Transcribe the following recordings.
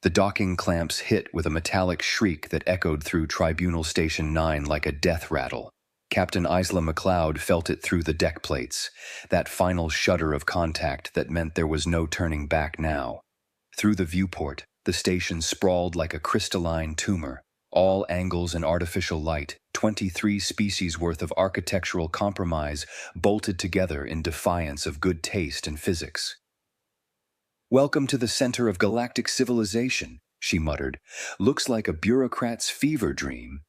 The docking clamps hit with a metallic shriek that echoed through Tribunal Station 9 like a death rattle. Captain MacLeod felt it through the deck plates, that final shudder of contact that meant there was no turning back now. Through the viewport, the station sprawled like a crystalline tumor. All angles and artificial light, 23 species worth of architectural compromise bolted together in defiance of good taste and physics. "Welcome to the center of galactic civilization," she muttered. "Looks like a bureaucrat's fever dream."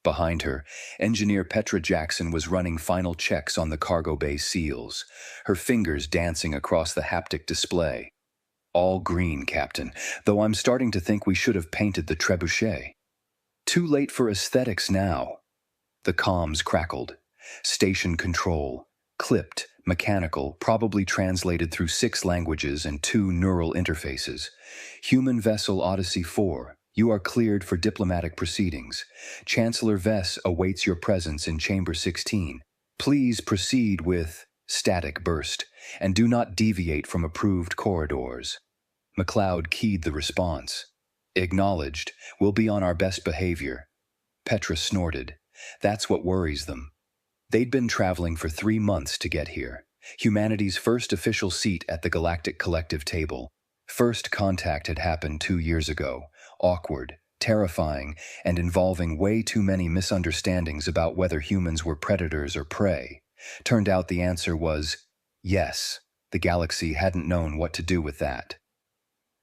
Behind her, Engineer Petra Jackson was running final checks on the cargo bay seals, her fingers dancing across the haptic display. "All green, Captain, though I'm starting to think we should have painted the Trebuchet. Too late for aesthetics now." The comms crackled. Station control. Clipped, mechanical, probably translated through 6 languages and 2 neural interfaces. "Human vessel Odyssey 4. You are cleared for diplomatic proceedings. Chancellor Vess awaits your presence in Chamber 16. Please proceed with..." Static burst. "And do not deviate from approved corridors." MacLeod keyed the response. "Acknowledged. We'll be on our best behavior." Petra snorted. That's what worries them. They'd been traveling for 3 months to get here. Humanity's first official seat at the Galactic Collective table. First contact had happened 2 years ago. Awkward, terrifying, and involving way too many misunderstandings about whether humans were predators or prey. Turned out the answer was yes. The galaxy hadn't known what to do with that.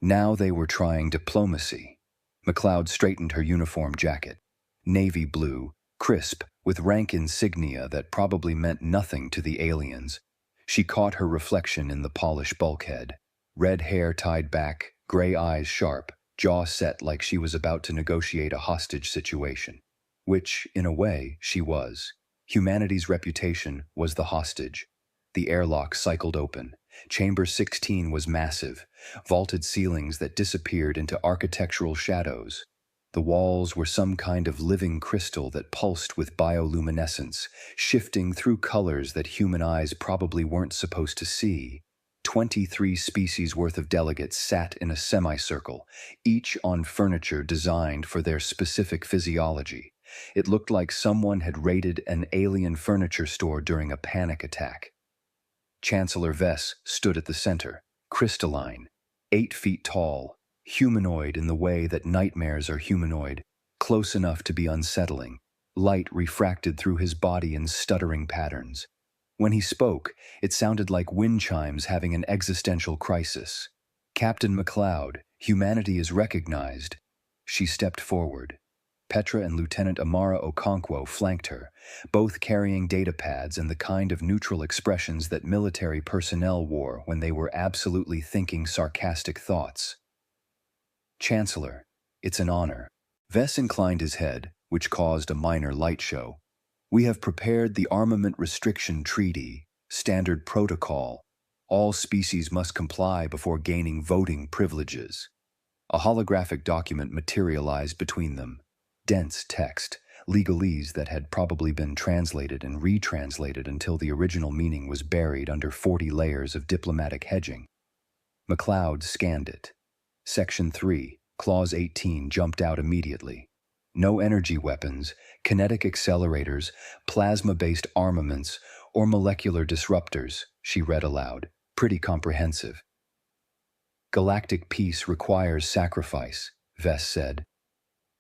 Now they were trying diplomacy. MacLeod straightened her uniform jacket. Navy blue, crisp, with rank insignia that probably meant nothing to the aliens. She caught her reflection in the polished bulkhead. Red hair tied back, gray eyes sharp, jaw set like she was about to negotiate a hostage situation. Which, in a way, she was. Humanity's reputation was the hostage. The airlock cycled open. Chamber 16 was massive, vaulted ceilings that disappeared into architectural shadows. The walls were some kind of living crystal that pulsed with bioluminescence, shifting through colors that human eyes probably weren't supposed to see. 23 species worth of delegates sat in a semicircle, each on furniture designed for their specific physiology. It looked like someone had raided an alien furniture store during a panic attack. Chancellor Vess stood at the center, crystalline, 8 feet tall, humanoid in the way that nightmares are humanoid, close enough to be unsettling. Light refracted through his body in stuttering patterns. When he spoke, it sounded like wind chimes having an existential crisis. "Captain MacLeod, humanity is recognized." She stepped forward. Petra and Lieutenant Amara Okonkwo flanked her, both carrying datapads and the kind of neutral expressions that military personnel wore when they were absolutely thinking sarcastic thoughts. "Chancellor, it's an honor." Vess inclined his head, which caused a minor light show. "We have prepared the Armament Restriction Treaty, standard protocol. All species must comply before gaining voting privileges." A holographic document materialized between them. Dense text, legalese that had probably been translated and retranslated until the original meaning was buried under 40 layers of diplomatic hedging. MacLeod scanned it. Section 3, Clause 18 jumped out immediately. No energy weapons, kinetic accelerators, plasma-based armaments, or molecular disruptors, she read aloud. Pretty comprehensive. "Galactic peace requires sacrifice," Vess said.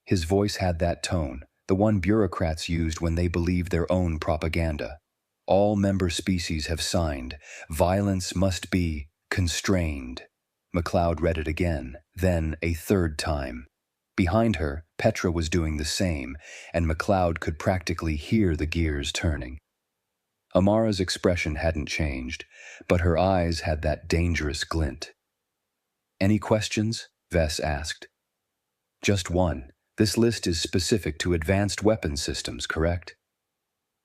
His voice had that tone, the one bureaucrats used when they believed their own propaganda. "All member species have signed. Violence must be constrained." MacLeod read it again, then a third time. Behind her, Petra was doing the same, and MacLeod could practically hear the gears turning. Amara's expression hadn't changed, but her eyes had that dangerous glint. "Any questions?" Vess asked. "Just one. This list is specific to advanced weapon systems, correct?"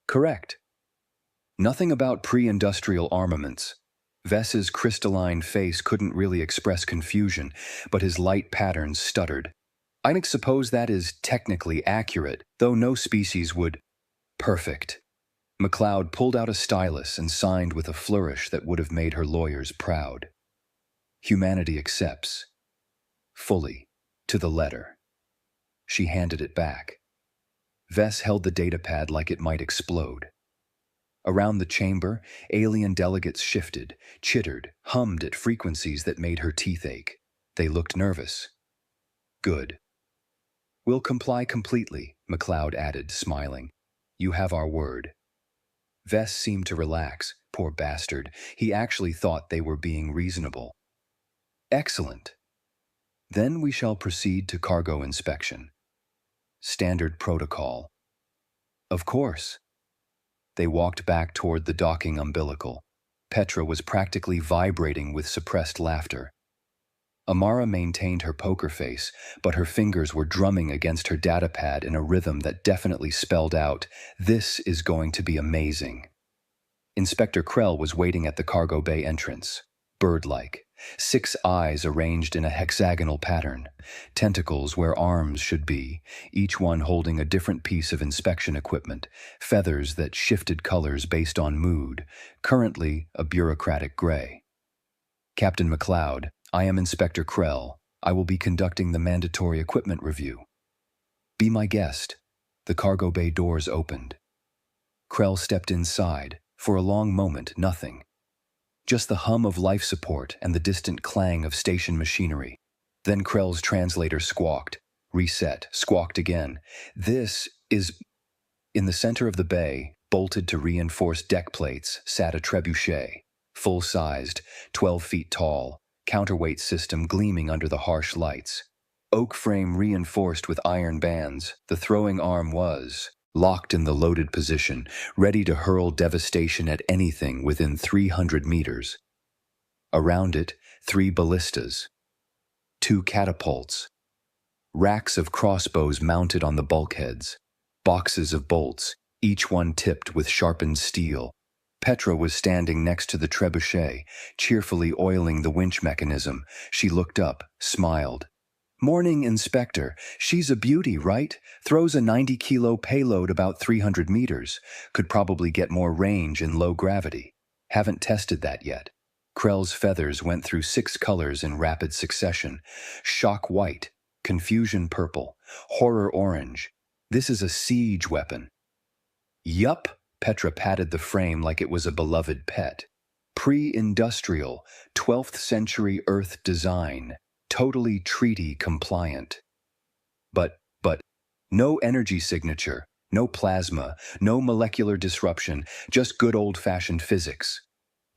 "Correct." "Nothing about pre-industrial armaments." Vess's crystalline face couldn't really express confusion, but his light patterns stuttered. "I suppose that is technically accurate, though no species would..." "Perfect." MacLeod pulled out a stylus and signed with a flourish that would have made her lawyers proud. "Humanity accepts." "Fully." To the letter. She handed it back. Vess held the datapad like it might explode. Around the chamber, alien delegates shifted, chittered, hummed at frequencies that made her teeth ache. They looked nervous. Good. We'll comply completely, MacLeod added, smiling. You have our word. Vess seemed to relax. Poor bastard. He actually thought they were being reasonable. Excellent. Then we shall proceed to cargo inspection. Standard protocol. Of course. They walked back toward the docking umbilical. Petra was practically vibrating with suppressed laughter. Amara maintained her poker face, but her fingers were drumming against her datapad in a rhythm that definitely spelled out, "This is going to be amazing." Inspector Krell was waiting at the cargo bay entrance, bird-like, 6 eyes arranged in a hexagonal pattern, tentacles where arms should be, each one holding a different piece of inspection equipment, feathers that shifted colors based on mood, currently a bureaucratic gray. Captain MacLeod, I am Inspector Krell. I will be conducting the mandatory equipment review. Be my guest. The cargo bay doors opened. Krell stepped inside. For a long moment, nothing. Just the hum of life support and the distant clang of station machinery. Then Krell's translator squawked, reset, squawked again. This is... In the center of the bay, bolted to reinforced deck plates, sat a Trebuchet, full-sized, 12 feet tall, counterweight system gleaming under the harsh lights. Oak frame reinforced with iron bands, the throwing arm was locked in the loaded position, ready to hurl devastation at anything within 300 meters. Around it, 3 ballistas, 2 catapults, racks of crossbows mounted on the bulkheads, boxes of bolts, each one tipped with sharpened steel. Petra was standing next to the trebuchet, cheerfully oiling the winch mechanism. She looked up, smiled. Morning, Inspector. She's a beauty, right? Throws a 90-kilo payload about 300 meters. Could probably get more range in low gravity. Haven't tested that yet. Krell's feathers went through 6 colors in rapid succession. Shock white, confusion purple, horror orange. This is a siege weapon. Yup, Petra patted the frame like it was a beloved pet. Pre-industrial, 12th century Earth design. Totally treaty compliant. But, no energy signature, no plasma, no molecular disruption, just good old-fashioned physics.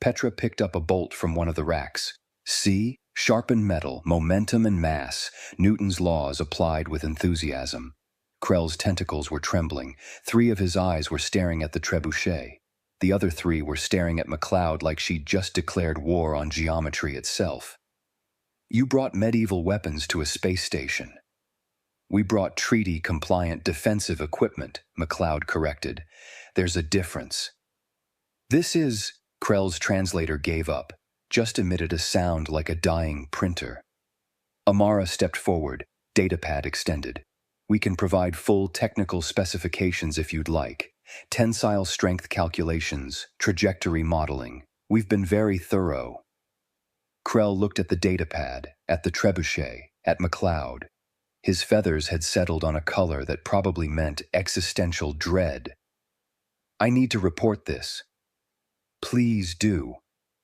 Petra picked up a bolt from one of the racks. See? Sharpened metal, momentum and mass, Newton's laws applied with enthusiasm. Krell's tentacles were trembling. 3 of his eyes were staring at the trebuchet. The other 3 were staring at MacLeod like she'd just declared war on geometry itself. You brought medieval weapons to a space station. We brought treaty-compliant defensive equipment, MacLeod corrected. There's a difference. This is... Krell's translator gave up, just emitted a sound like a dying printer. Amara stepped forward, datapad extended. We can provide full technical specifications if you'd like. Tensile strength calculations, trajectory modeling. We've been very thorough. Krell looked at the datapad, at the trebuchet, at MacLeod. His feathers had settled on a color that probably meant existential dread. I need to report this. Please do.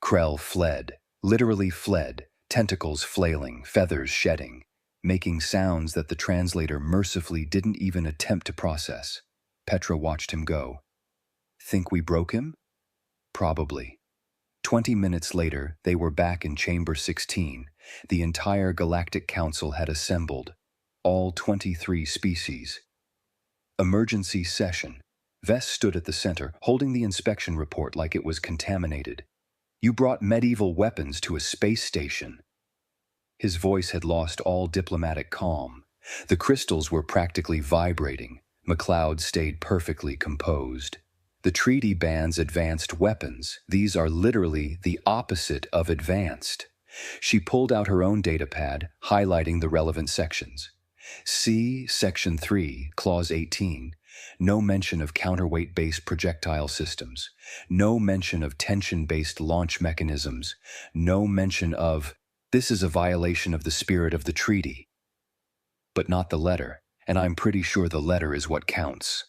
Krell fled, literally fled, tentacles flailing, feathers shedding, making sounds that the translator mercifully didn't even attempt to process. Petra watched him go. Think we broke him? Probably. 20 minutes later, they were back in Chamber 16. The entire Galactic Council had assembled, all 23 species. Emergency session. Vess stood at the center, holding the inspection report like it was contaminated. You brought medieval weapons to a space station. His voice had lost all diplomatic calm. The crystals were practically vibrating. MacLeod stayed perfectly composed. The treaty bans advanced weapons. These are literally the opposite of advanced. She pulled out her own datapad, highlighting the relevant sections. See Section 3, Clause 18. No mention of counterweight-based projectile systems. No mention of tension-based launch mechanisms. No mention of... This is a violation of the spirit of the treaty. but not the letter, and I'm pretty sure the letter is what counts.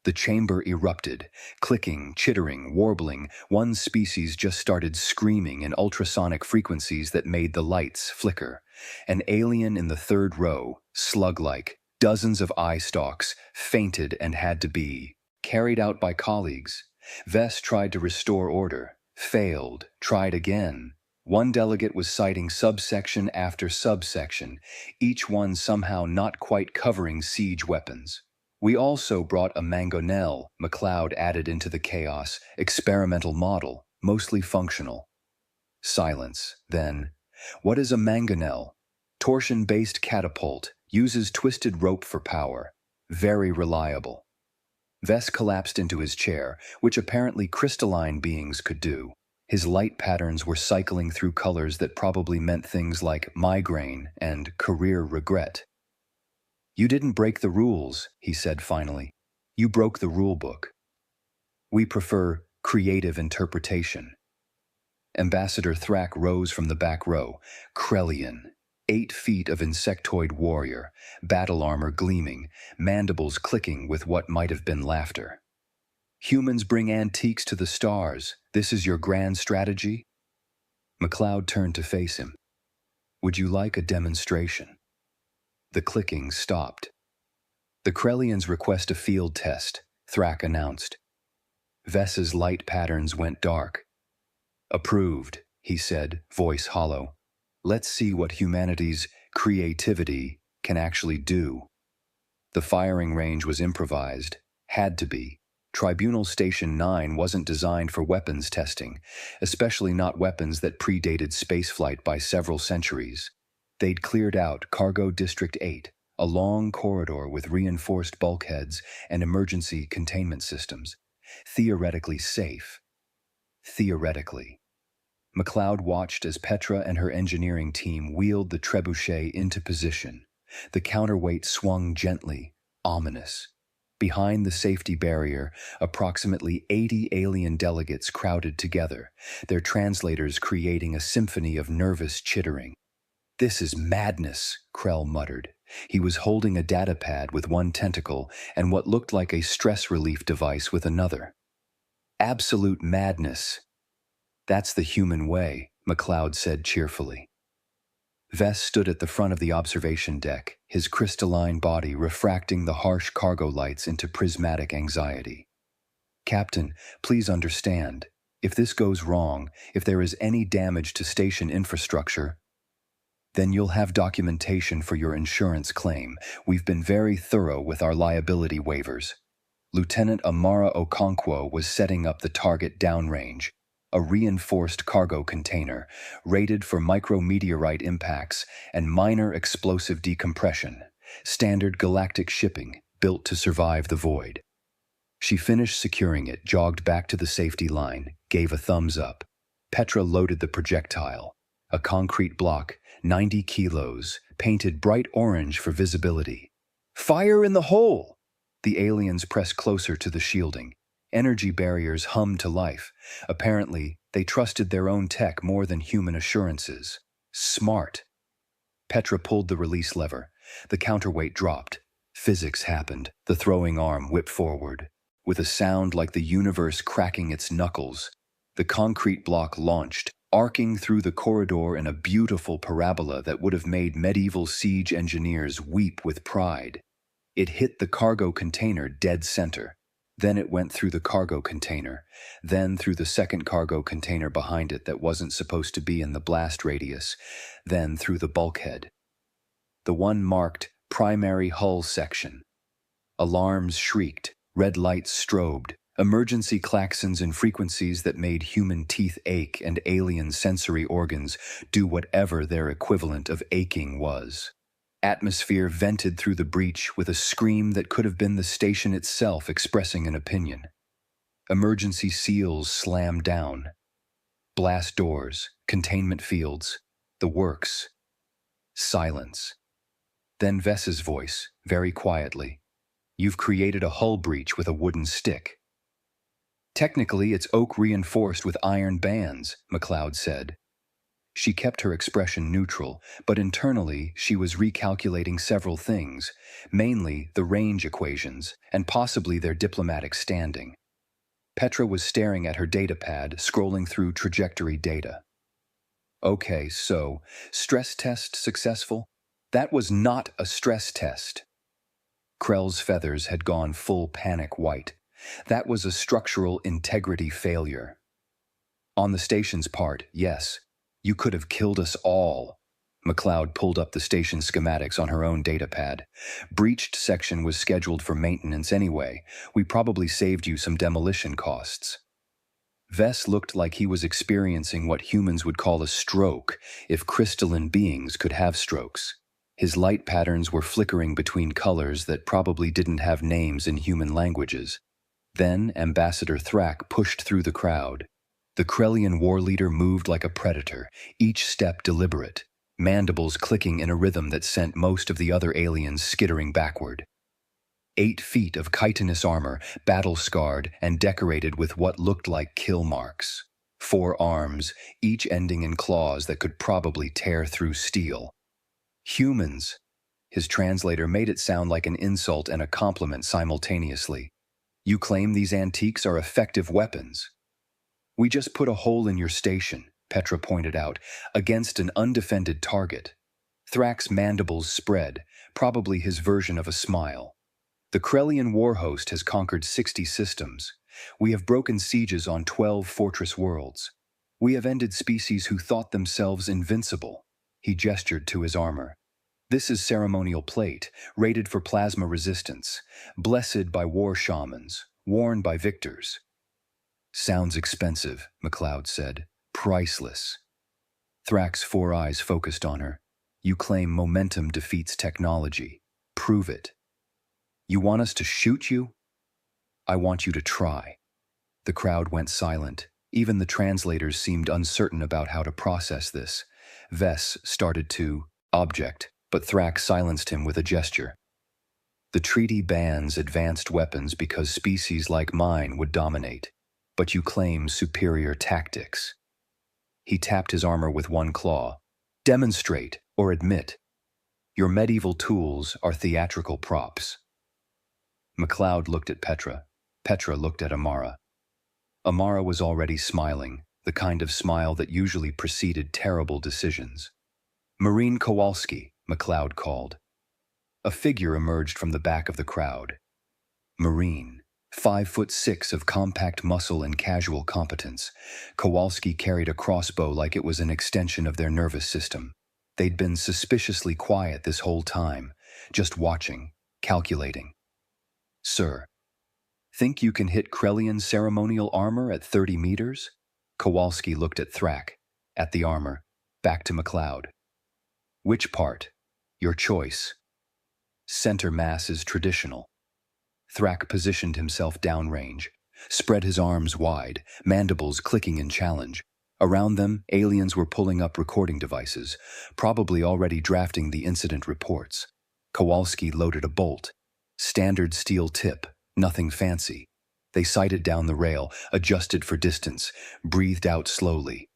The chamber erupted, clicking, chittering, warbling. One species just started screaming in ultrasonic frequencies that made the lights flicker. An alien in the third row, slug-like, dozens of eye stalks, fainted and had to be carried out by colleagues. Vess tried to restore order, failed, tried again. One delegate was citing subsection after subsection, each one somehow not quite covering siege weapons. We also brought a mangonel, MacLeod added into the chaos, experimental model, mostly functional. Silence. Then, what is a mangonel? Torsion-based catapult, uses twisted rope for power. Very reliable. Vess collapsed into his chair, which apparently crystalline beings could do. His light patterns were cycling through colors that probably meant things like migraine and career regret. You didn't break the rules, he said finally. You broke the rule book. We prefer creative interpretation. Ambassador Thrak rose from the back row, Krellian, 8 feet of insectoid warrior, battle armor gleaming, mandibles clicking with what might have been laughter. Humans bring antiques to the stars. This is your grand strategy? MacLeod turned to face him. Would you like a demonstration? The clicking stopped. The Krellians request a field test, Thrak announced. Vess's light patterns went dark. Approved, he said, voice hollow. Let's see what humanity's creativity can actually do. The firing range was improvised. Had to be. Tribunal Station 9 wasn't designed for weapons testing, especially not weapons that predated spaceflight by several centuries. They'd cleared out Cargo District 8, a long corridor with reinforced bulkheads and emergency containment systems. Theoretically safe. Theoretically. MacLeod watched as Petra and her engineering team wheeled the Trebuchet into position. The counterweight swung gently, ominous. Behind the safety barrier, approximately 80 alien delegates crowded together, their translators creating a symphony of nervous chittering. This is madness, Krell muttered. He was holding a datapad with one tentacle and what looked like a stress relief device with another. Absolute madness. That's the human way, MacLeod said cheerfully. Vess stood at the front of the observation deck, his crystalline body refracting the harsh cargo lights into prismatic anxiety. Captain, please understand. If this goes wrong, if there is any damage to station infrastructure, then you'll have documentation for your insurance claim. We've been very thorough with our liability waivers. Lieutenant Amara Okonkwo was setting up the target downrange, a reinforced cargo container, rated for micrometeorite impacts and minor explosive decompression, standard galactic shipping, built to survive the void. She finished securing it, jogged back to the safety line, gave a thumbs up. Petra loaded the projectile, a concrete block, 90 kilos, painted bright orange for visibility. Fire in the hole! The aliens pressed closer to the shielding. Energy barriers hummed to life. Apparently, they trusted their own tech more than human assurances. Smart. Petra pulled the release lever. The counterweight dropped. Physics happened. The throwing arm whipped forward. With a sound like the universe cracking its knuckles, the concrete block launched, arcing through the corridor in a beautiful parabola that would have made medieval siege engineers weep with pride. It hit the cargo container dead center. Then it went through the cargo container, then through the second cargo container behind it that wasn't supposed to be in the blast radius, then through the bulkhead. The one marked primary hull section. Alarms shrieked, red lights strobed, emergency klaxons in frequencies that made human teeth ache and alien sensory organs do whatever their equivalent of aching was. Atmosphere vented through the breach with a scream that could have been the station itself expressing an opinion. Emergency seals slammed down. Blast doors, containment fields, the works. Silence. Then Vess's voice, very quietly. You've created a hull breach with a wooden stick. Technically, it's oak reinforced with iron bands, MacLeod said. She kept her expression neutral, but internally she was recalculating several things, mainly the range equations and possibly their diplomatic standing. Petra was staring at her datapad, scrolling through trajectory data. Okay, so, stress test successful? That was not a stress test. Krell's feathers had gone full panic white. That was a structural integrity failure. On the station's part, yes. You could have killed us all. MacLeod pulled up the station schematics on her own datapad. Breached section was scheduled for maintenance anyway. We probably saved you some demolition costs. Vess looked like he was experiencing what humans would call a stroke, if crystalline beings could have strokes. His light patterns were flickering between colors that probably didn't have names in human languages. Then Ambassador Thrak pushed through the crowd. The Krellian war leader moved like a predator, each step deliberate, mandibles clicking in a rhythm that sent most of the other aliens skittering backward. 8 feet of chitinous armor, battle-scarred and decorated with what looked like kill marks. 4 arms, each ending in claws that could probably tear through steel. Humans. His translator made it sound like an insult and a compliment simultaneously. You claim these antiques are effective weapons. We just put a hole in your station, Petra pointed out, against an undefended target. Thrak's mandibles spread, probably his version of a smile. The Krellian war host has conquered 60 systems. We have broken sieges on 12 fortress worlds. We have ended species who thought themselves invincible. He gestured to his armor. This is ceremonial plate, rated for plasma resistance, blessed by war shamans, worn by victors. Sounds expensive, MacLeod said. Priceless. Thrak's 4 eyes focused on her. You claim momentum defeats technology. Prove it. You want us to shoot you? I want you to try. The crowd went silent. Even the translators seemed uncertain about how to process this. Vess started to object, but Thrak silenced him with a gesture. The treaty bans advanced weapons because species like mine would dominate. But you claim superior tactics. He tapped his armor with 1 claw. Demonstrate, or admit. Your medieval tools are theatrical props. MacLeod looked at Petra. Petra looked at Amara. Amara was already smiling, the kind of smile that usually preceded terrible decisions. Marine Kowalski, MacLeod called. A figure emerged from the back of the crowd. Marine. 5'6" of compact muscle and casual competence. Kowalski carried a crossbow like it was an extension of their nervous system. They'd been suspiciously quiet this whole time, just watching, calculating. Sir, think you can hit Krellian ceremonial armor at 30 meters? Kowalski looked at Thrak, at the armor, back to MacLeod. Which part? Your choice. Center mass is traditional. Thrak positioned himself downrange, spread his arms wide, mandibles clicking in challenge. Around them, aliens were pulling up recording devices, probably already drafting the incident reports. Kowalski loaded a bolt. Standard steel tip, nothing fancy. They sighted down the rail, adjusted for distance, breathed out slowly.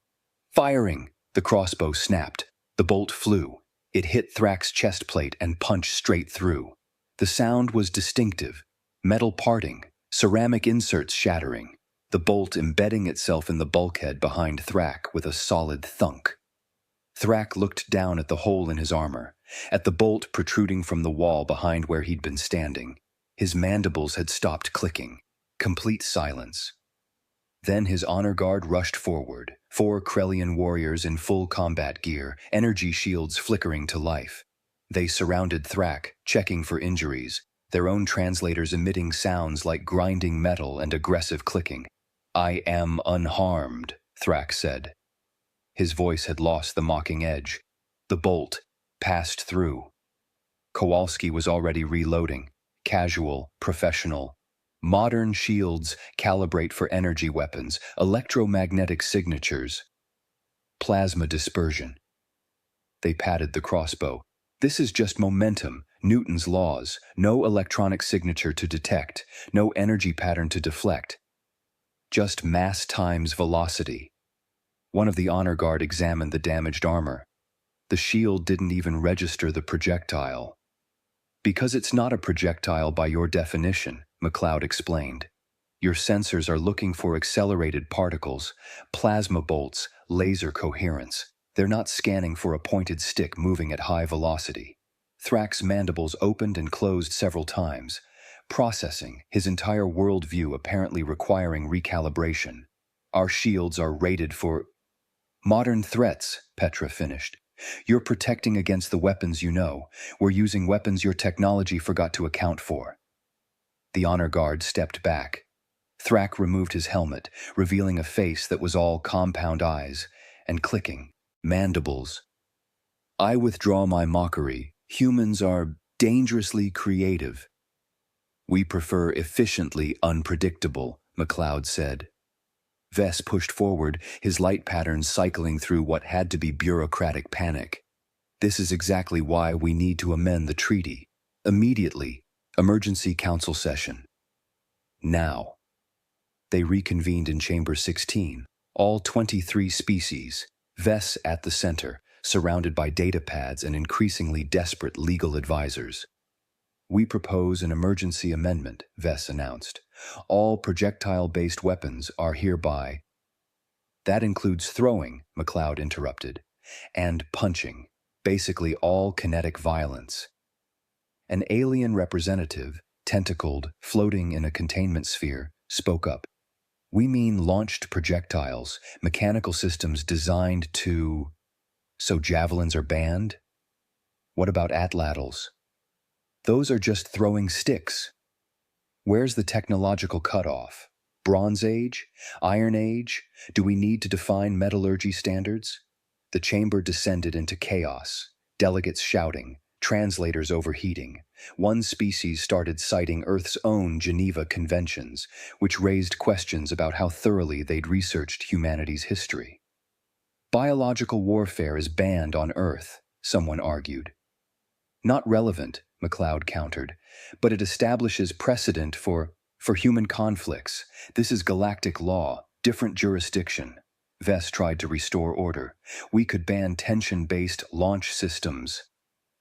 Firing! The crossbow snapped. The bolt flew. It hit Thrak's chest plate and punched straight through. The sound was distinctive. Metal parting, ceramic inserts shattering, the bolt embedding itself in the bulkhead behind Thrak with a solid thunk. Thrak looked down at the hole in his armor, at the bolt protruding from the wall behind where he'd been standing. His mandibles had stopped clicking. Complete silence. Then his honor guard rushed forward, 4 Krellian warriors in full combat gear, energy shields flickering to life. They surrounded Thrak, checking for injuries, their own translators emitting sounds like grinding metal and aggressive clicking. I am unharmed, Thrak said. His voice had lost the mocking edge. The bolt passed through. Kowalski was already reloading. Casual, professional. Modern shields calibrate for energy weapons, electromagnetic signatures. Plasma dispersion. They patted the crossbow. This is just momentum, Newton's laws, no electronic signature to detect, no energy pattern to deflect. Just mass times velocity. One of the honor guard examined the damaged armor. The shield didn't even register the projectile. Because it's not a projectile by your definition, MacLeod explained. Your sensors are looking for accelerated particles, plasma bolts, laser coherence. They're not scanning for a pointed stick moving at high velocity. Thrax's mandibles opened and closed several times, processing, his entire worldview apparently requiring recalibration. Our shields are rated for modern threats, Petra finished. You're protecting against the weapons you know. We're using weapons your technology forgot to account for. The honor guard stepped back. Thrax removed his helmet, revealing a face that was all compound eyes and clicking mandibles. I withdraw my mockery. Humans are dangerously creative. We prefer efficiently unpredictable, MacLeod said. Vess pushed forward, his light patterns cycling through what had to be bureaucratic panic. This is exactly why we need to amend the treaty. Immediately. Emergency council session. Now. They reconvened in Chamber 16, all 23 species, Vess at the center, surrounded by datapads and increasingly desperate legal advisors. We propose an emergency amendment, Vess announced. All projectile-based weapons are hereby. That includes throwing, MacLeod interrupted, and punching, basically all kinetic violence. An alien representative, tentacled, floating in a containment sphere, spoke up. We mean launched projectiles, mechanical systems designed to... So javelins are banned? What about atlatls? Those are just throwing sticks. Where's the technological cutoff? Bronze Age? Iron Age? Do we need to define metallurgy standards? The chamber descended into chaos, delegates shouting, translators overheating. One species started citing Earth's own Geneva Conventions, which raised questions about how thoroughly they'd researched humanity's history. Biological warfare is banned on Earth, someone argued. Not relevant, MacLeod countered, but it establishes precedent for human conflicts. This is galactic law, different jurisdiction. Vess tried to restore order. We could ban tension-based launch systems.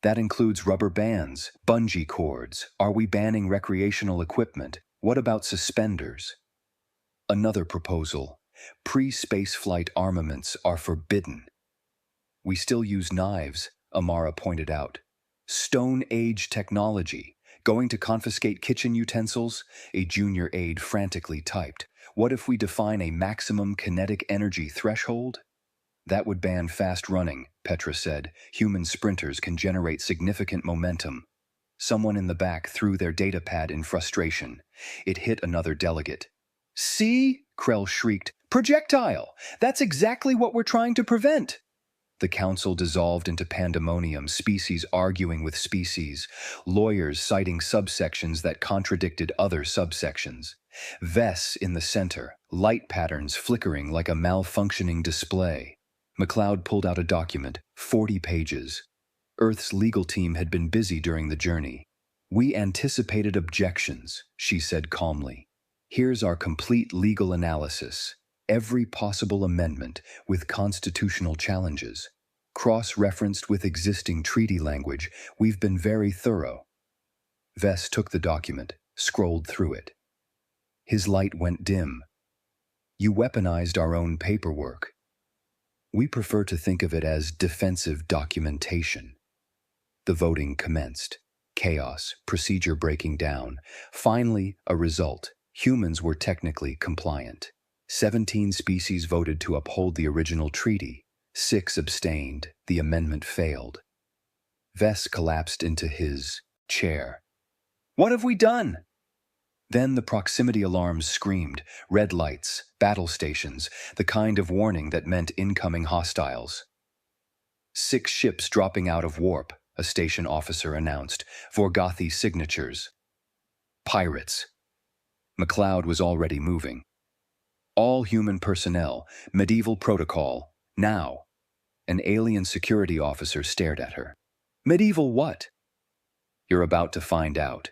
That includes rubber bands, bungee cords. Are we banning recreational equipment? What about suspenders? Another proposal. Pre-spaceflight armaments are forbidden. We still use knives, Amara pointed out. Stone Age technology. Going to confiscate kitchen utensils? A junior aide frantically typed. What if we define a maximum kinetic energy threshold? That would ban fast running, Petra said. Human sprinters can generate significant momentum. Someone in the back threw their datapad in frustration. It hit another delegate. See? Krell shrieked. Projectile! That's exactly what we're trying to prevent! The council dissolved into pandemonium, species arguing with species, lawyers citing subsections that contradicted other subsections. Vess in the center, light patterns flickering like a malfunctioning display. MacLeod pulled out a document, 40 pages. Earth's legal team had been busy during the journey. We anticipated objections, she said calmly. Here's our complete legal analysis. Every possible amendment with constitutional challenges. Cross-referenced with existing treaty language, we've been very thorough. Vess took the document, scrolled through it. His light went dim. You weaponized our own paperwork. We prefer to think of it as defensive documentation. The voting commenced. Chaos, procedure breaking down. Finally, a result. Humans were technically compliant. 17 species voted to uphold the original treaty. 6 abstained. The amendment failed. Vess collapsed into his chair. What have we done? Then the proximity alarms screamed. Red lights, battle stations, the kind of warning that meant incoming hostiles. 6 ships dropping out of warp, a station officer announced. Vorgothi signatures. Pirates. MacLeod was already moving. All human personnel, medieval protocol, now. An alien security officer stared at her. Medieval what? You're about to find out.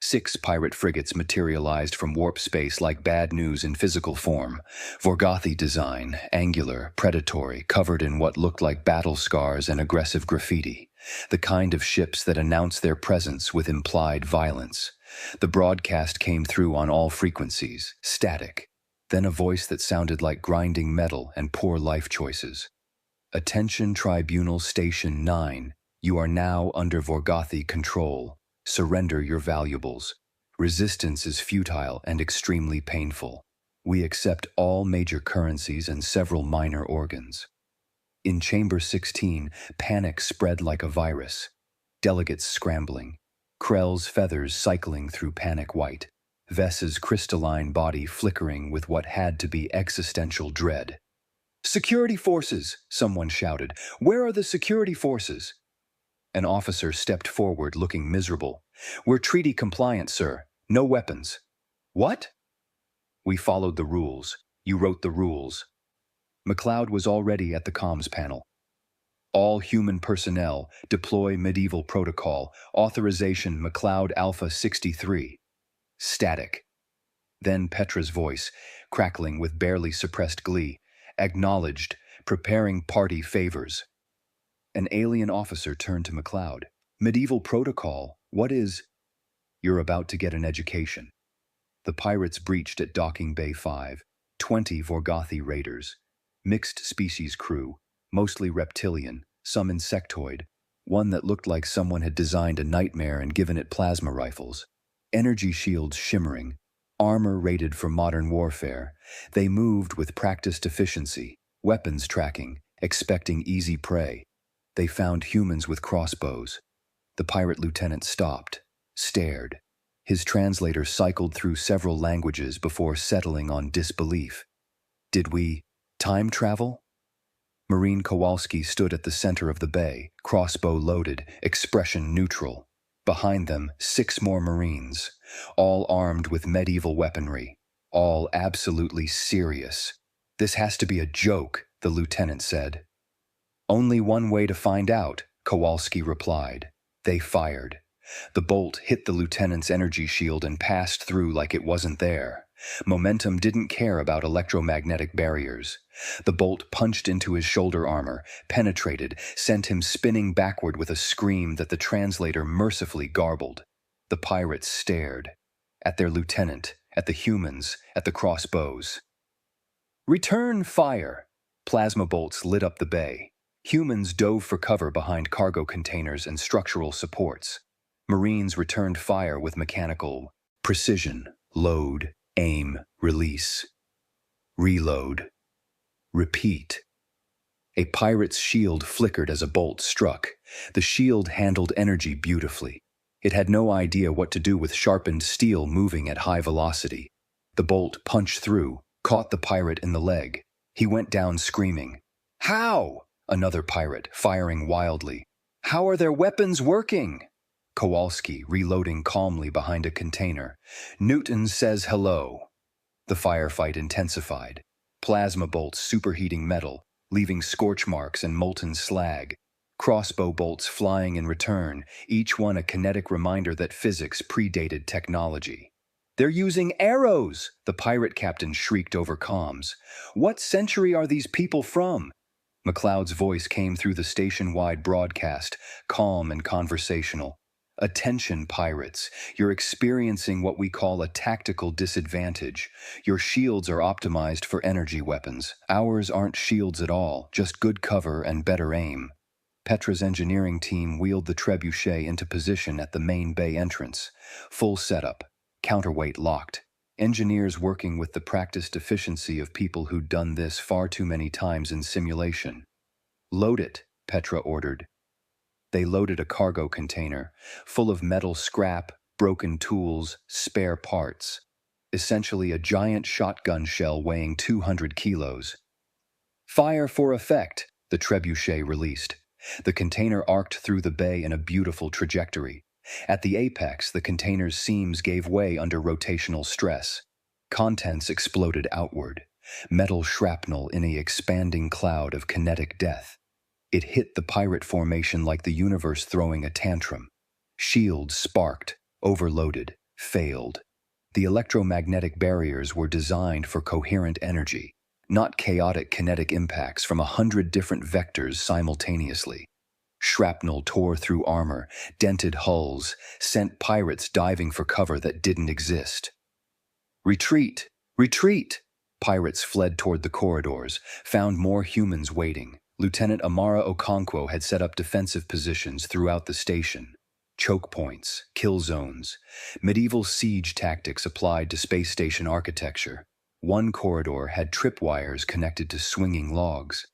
6 pirate frigates materialized from warp space like bad news in physical form. Vorgothi design, angular, predatory, covered in what looked like battle scars and aggressive graffiti. The kind of ships that announce their presence with implied violence. The broadcast came through on all frequencies, static. Then a voice that sounded like grinding metal and poor life choices. Attention Tribunal Station 9. You are now under Vorgothi control. Surrender your valuables. Resistance is futile and extremely painful. We accept all major currencies and several minor organs. In Chamber 16, panic spread like a virus. Delegates scrambling. Krell's feathers cycling through panic white. Vess's crystalline body flickering with what had to be existential dread. "Security forces!" someone shouted. "Where are the security forces?" An officer stepped forward looking miserable. "We're treaty compliant, sir. No weapons." "What?" "We followed the rules. You wrote the rules." MacLeod was already at the comms panel. "All human personnel, deploy medieval protocol. Authorization MacLeod Alpha 63. Static. Then Petra's voice, crackling with barely suppressed glee. "Acknowledged. Preparing party favors." An alien officer turned to MacLeod. "Medieval protocol? What is—" "You're about to get an education." The pirates breached at Docking Bay 5. 20 Vorgothi raiders. Mixed species crew, mostly reptilian, some insectoid. One that looked like someone had designed a nightmare and given it plasma rifles. Energy shields shimmering. Armor rated for modern warfare. They moved with practiced efficiency, weapons tracking, expecting easy prey. They found humans with crossbows. The pirate lieutenant stopped, stared. His translator cycled through several languages before settling on disbelief. "Did we time travel?" Marine Kowalski stood at the center of the bay, crossbow loaded, expression neutral. Behind them, 6 more Marines, all armed with medieval weaponry, all absolutely serious. "This has to be a joke," the lieutenant said. "Only one way to find out," Kowalski replied. They fired. The bolt hit the lieutenant's energy shield and passed through like it wasn't there. Momentum didn't care about electromagnetic barriers. The bolt punched into his shoulder armor, penetrated, sent him spinning backward with a scream that the translator mercifully garbled. The pirates stared. At their lieutenant, at the humans, at the crossbows. "Return fire!" Plasma bolts lit up the bay. Humans dove for cover behind cargo containers and structural supports. Marines returned fire with mechanical precision. Load, aim, release. Reload. Repeat. A pirate's shield flickered as a bolt struck. The shield handled energy beautifully. It had no idea what to do with sharpened steel moving at high velocity. The bolt punched through, caught the pirate in the leg. He went down screaming. "How?" Another pirate, firing wildly. "How are their weapons working?" Kowalski, reloading calmly behind a container. "Newton says hello." The firefight intensified. Plasma bolts superheating metal, leaving scorch marks and molten slag. Crossbow bolts flying in return, each one a kinetic reminder that physics predated technology. "They're using arrows!" the pirate captain shrieked over comms. "What century are these people from?" MacLeod's voice came through the station-wide broadcast, calm and conversational. "Attention, pirates. You're experiencing what we call a tactical disadvantage. Your shields are optimized for energy weapons. Ours aren't shields at all, just good cover and better aim." Petra's engineering team wheeled the Trebuchet into position at the main bay entrance. Full setup. Counterweight locked. Engineers working with the practiced efficiency of people who'd done this far too many times in simulation. "Load it," Petra ordered. They loaded a cargo container, full of metal scrap, broken tools, spare parts. Essentially a giant shotgun shell weighing 200 kilos. "Fire for effect," the Trebuchet released. The container arced through the bay in a beautiful trajectory. At the apex, the container's seams gave way under rotational stress. Contents exploded outward, metal shrapnel in an expanding cloud of kinetic death. It hit the pirate formation like the universe throwing a tantrum. Shields sparked, overloaded. failed. The electromagnetic barriers were designed for coherent energy, not chaotic kinetic impacts from 100 different vectors simultaneously. Shrapnel tore through armor, dented hulls, sent pirates diving for cover that didn't exist. Retreat! Retreat! Pirates fled toward the corridors, found more humans waiting. Lieutenant Amara Okonkwo had set up defensive positions throughout the station. Choke points, kill zones, medieval siege tactics applied to space station architecture. One corridor had tripwires connected to swinging logs.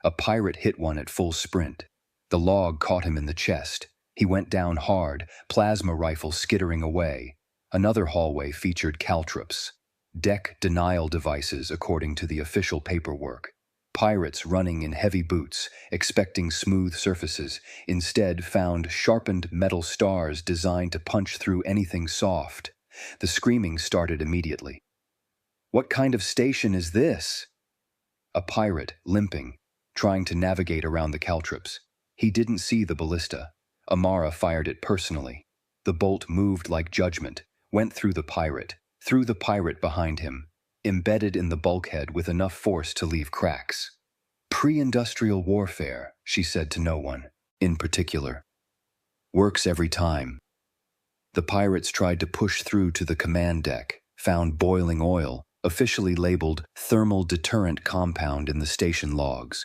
A pirate hit one at full sprint. The log caught him in the chest. He went down hard, plasma rifle skittering away. Another hallway featured caltrops, deck denial devices according to the official paperwork. Pirates running in heavy boots, expecting smooth surfaces, instead found sharpened metal stars designed to punch through anything soft. The screaming started immediately. "What kind of station is this?" A pirate, limping, trying to navigate around the caltrops. He didn't see the ballista. Amara fired it personally. The bolt moved like judgment, went through the pirate behind him, embedded in the bulkhead with enough force to leave cracks. Pre-industrial warfare, she said to no one, in particular. Works every time. The pirates tried to push through to the command deck, found boiling oil, officially labeled thermal deterrent compound in the station logs.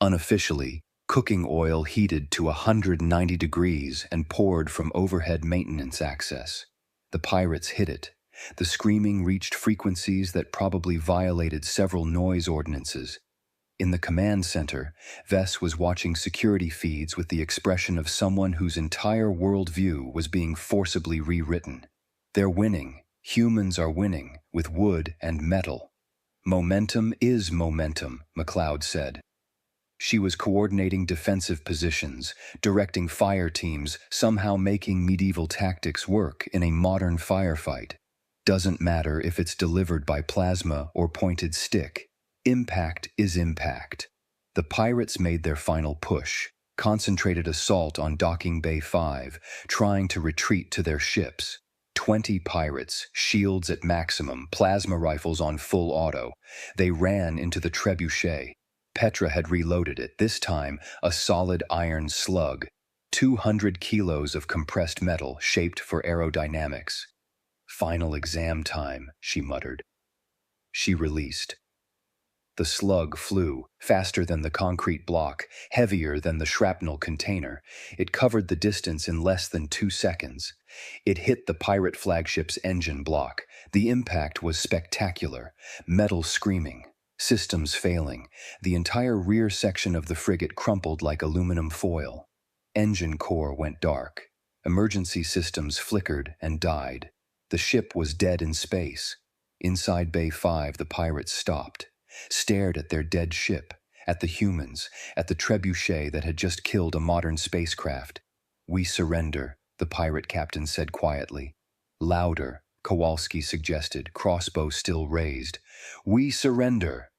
Unofficially, cooking oil heated to 190 degrees and poured from overhead maintenance access. The pirates hit it. The screaming reached frequencies that probably violated several noise ordinances. In the command center, Vess was watching security feeds with the expression of someone whose entire worldview was being forcibly rewritten. They're winning. Humans are winning, with wood and metal. Momentum is momentum, MacLeod said. She was coordinating defensive positions, directing fire teams, somehow making medieval tactics work in a modern firefight. Doesn't matter if it's delivered by plasma or pointed stick. Impact is impact. The pirates made their final push, concentrated assault on Docking Bay 5, trying to retreat to their ships. 20 pirates, shields at maximum, plasma rifles on full auto. They ran into the Trebuchet. Petra had reloaded it, this time a solid iron slug. 200 kilos of compressed metal shaped for aerodynamics. "Final exam time," she muttered. She released. The slug flew, faster than the concrete block, heavier than the shrapnel container. It covered the distance in less than 2 seconds. It hit the pirate flagship's engine block. The impact was spectacular, metal screaming, systems failing. The entire rear section of the frigate crumpled like aluminum foil. Engine core went dark. Emergency systems flickered and died. The ship was dead in space. Inside Bay 5, the pirates stopped, stared at their dead ship, at the humans, at the trebuchet that had just killed a modern spacecraft. "We surrender," the pirate captain said quietly. "Louder," Kowalski suggested, crossbow still raised. "We surrender."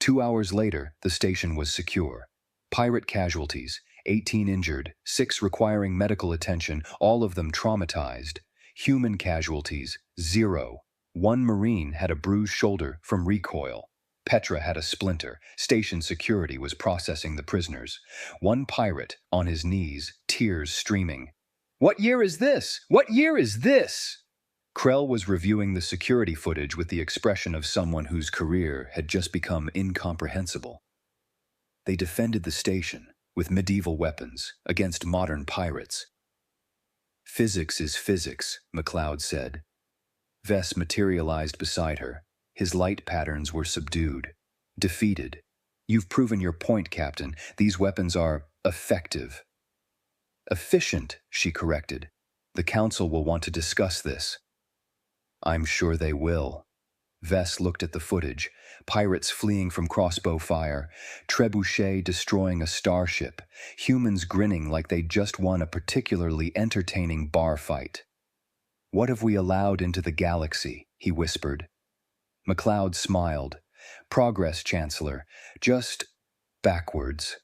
2 hours later, the station was secure. Pirate casualties, 18 injured, 6 requiring medical attention, all of them traumatized. Human casualties, 0. 1 Marine had a bruised shoulder from recoil. Petra had a splinter. Station security was processing the prisoners. One pirate, on his knees, tears streaming. "What year is this? What year is this?" Krell was reviewing the security footage with the expression of someone whose career had just become incomprehensible. They defended the station with medieval weapons against modern pirates. "Physics is physics," MacLeod said. Vess materialized beside her. His light patterns were subdued, defeated. "You've proven your point, Captain. These weapons are effective." "Efficient," she corrected. "The Council will want to discuss this." "I'm sure they will." Vess looked at the footage. Pirates fleeing from crossbow fire, Trebuchet destroying a starship, humans grinning like they'd just won a particularly entertaining bar fight. "What have we allowed into the galaxy?" he whispered. MacLeod smiled. "Progress, Chancellor. Just backwards."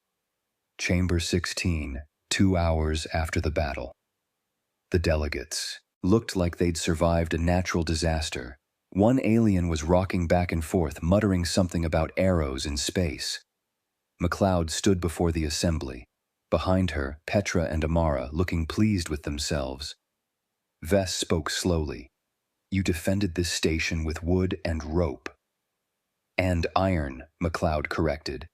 Chamber 16, 2 hours after the battle. The delegates. Looked like they'd survived a natural disaster. One alien was rocking back and forth, muttering something about arrows in space. MacLeod stood before the assembly. Behind her, Petra and Amara, looking pleased with themselves. Vess spoke slowly. "You defended this station with wood and rope." "And iron," MacLeod corrected.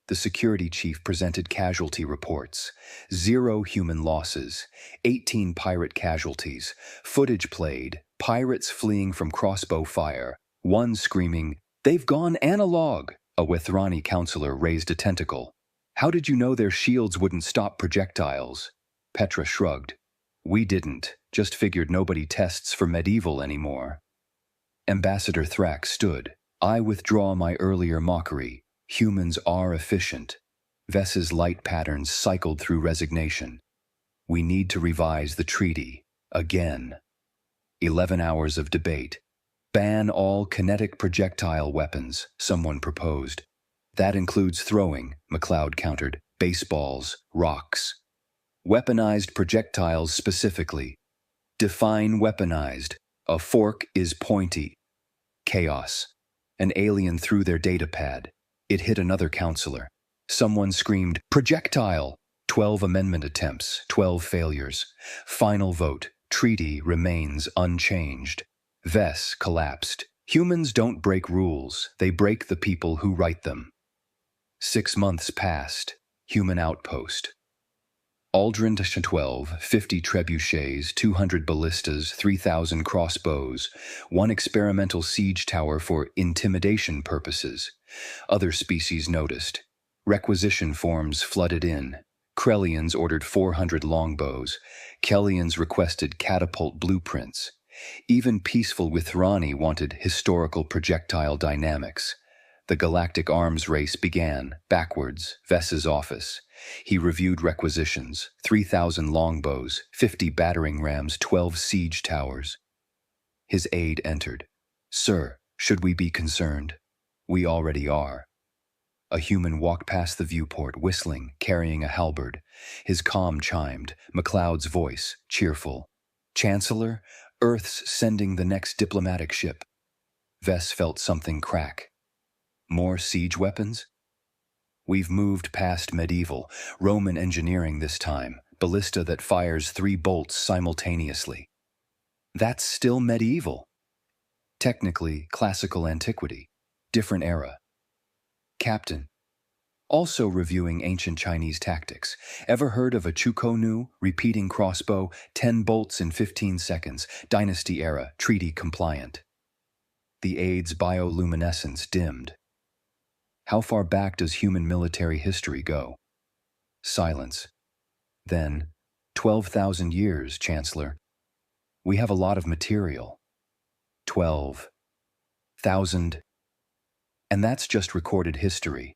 The security chief presented casualty reports. 0 human losses, 18 pirate casualties, footage played, pirates fleeing from crossbow fire, one screaming, "They've gone analog!" A Wethrani counselor raised a tentacle. "How did you know their shields wouldn't stop projectiles?" Petra shrugged. "We didn't, just figured nobody tests for medieval anymore." Ambassador Thrax stood. "I withdraw my earlier mockery. Humans are efficient." Vess's light patterns cycled through resignation. "We need to revise the treaty. Again." 11 hours of debate. "Ban all kinetic projectile weapons," someone proposed. "That includes throwing," MacLeod countered. "Baseballs, rocks." "Weaponized projectiles specifically." "Define weaponized. A fork is pointy." Chaos. An alien threw their data pad. It hit another counselor. Someone screamed, "Projectile!" 12 amendment attempts, 12 failures. Final vote. Treaty remains unchanged. Vess collapsed. "Humans don't break rules. They break the people who write them." 6 months passed. Human outpost. Aldrin 12, 50 trebuchets, 200 ballistas, 3,000 crossbows, 1 experimental siege tower for intimidation purposes. Other species noticed. Requisition forms flooded in. Krellians ordered 400 longbows. Kellians requested catapult blueprints. Even peaceful Withrani wanted historical projectile dynamics. The galactic arms race began, backwards, Vess's office. He reviewed requisitions, 3,000 longbows, 50 battering rams, 12 siege towers. His aide entered. "Sir, should we be concerned?" "We already are." A human walked past the viewport, whistling, carrying a halberd. His comm chimed, MacLeod's voice, cheerful. "Chancellor, Earth's sending the next diplomatic ship." Vess felt something crack. "More siege weapons?" "We've moved past medieval, Roman engineering this time, ballista that fires 3 bolts simultaneously." "That's still medieval." "Technically, classical antiquity. Different era." "Captain." Also reviewing ancient Chinese tactics. "Ever heard of a Chukonu, repeating crossbow, 10 bolts in 15 seconds, dynasty era, treaty compliant?" The aide's bioluminescence dimmed. "How far back does human military history go?" Silence. Then, 12,000 years, Chancellor. "We have a lot of material." 12,000. And that's just recorded history.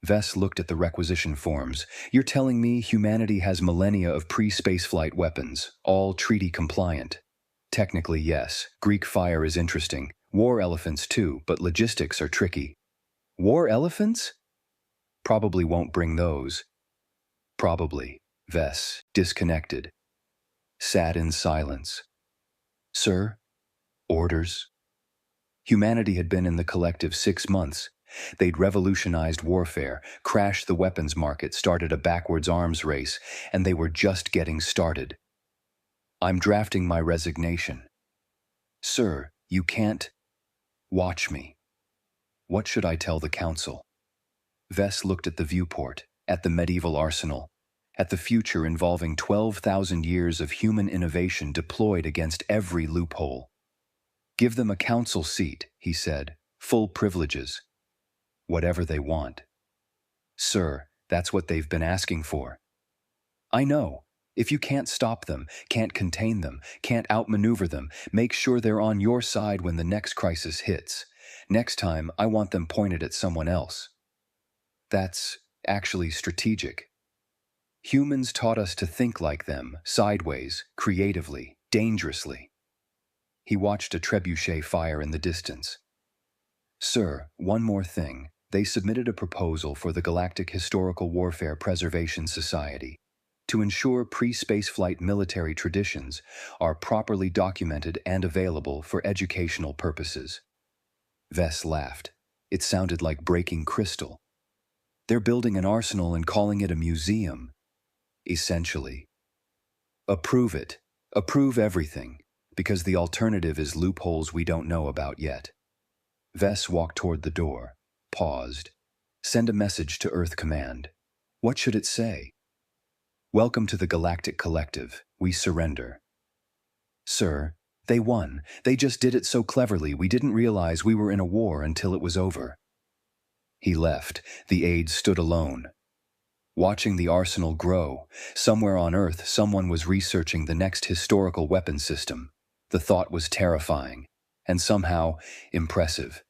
Vess looked at the requisition forms. "You're telling me humanity has millennia of pre-spaceflight weapons, all treaty compliant?" "Technically, yes. Greek fire is interesting. War elephants too, but logistics are tricky." "War elephants?" "Probably won't bring those." "Probably." Vess, disconnected. Sat in silence. "Sir?" "Orders?" Humanity had been in the collective 6 months. They'd revolutionized warfare, crashed the weapons market, started a backwards arms race, and they were just getting started. "I'm drafting my resignation." "Sir, you can't." "Watch me." "What should I tell the council?" Vess looked at the viewport, at the medieval arsenal, at the future involving 12,000 years of human innovation deployed against every loophole. "Give them a council seat," he said, "full privileges. Whatever they want." "Sir, that's what they've been asking for." "I know. If you can't stop them, can't contain them, can't outmaneuver them, make sure they're on your side when the next crisis hits. Next time, I want them pointed at someone else." "That's actually strategic. Humans taught us to think like them, sideways, creatively, dangerously." He watched a trebuchet fire in the distance. "Sir, one more thing. They submitted a proposal for the Galactic Historical Warfare Preservation Society. to ensure pre-spaceflight military traditions are properly documented and available for educational purposes. Vess laughed. It sounded like breaking crystal. They're building an arsenal and calling it a museum. Essentially. Approve it. Approve everything, because the alternative is loopholes we don't know about yet. Vess walked toward the door, paused. Send a message to Earth Command. What should it say? Welcome to the Galactic Collective. We surrender. Sir, they won. They just did it so cleverly we didn't realize we were in a war until it was over. He left. The aide stood alone. Watching the arsenal grow, somewhere on Earth someone was researching the next historical weapon system. The thought was terrifying, and somehow impressive.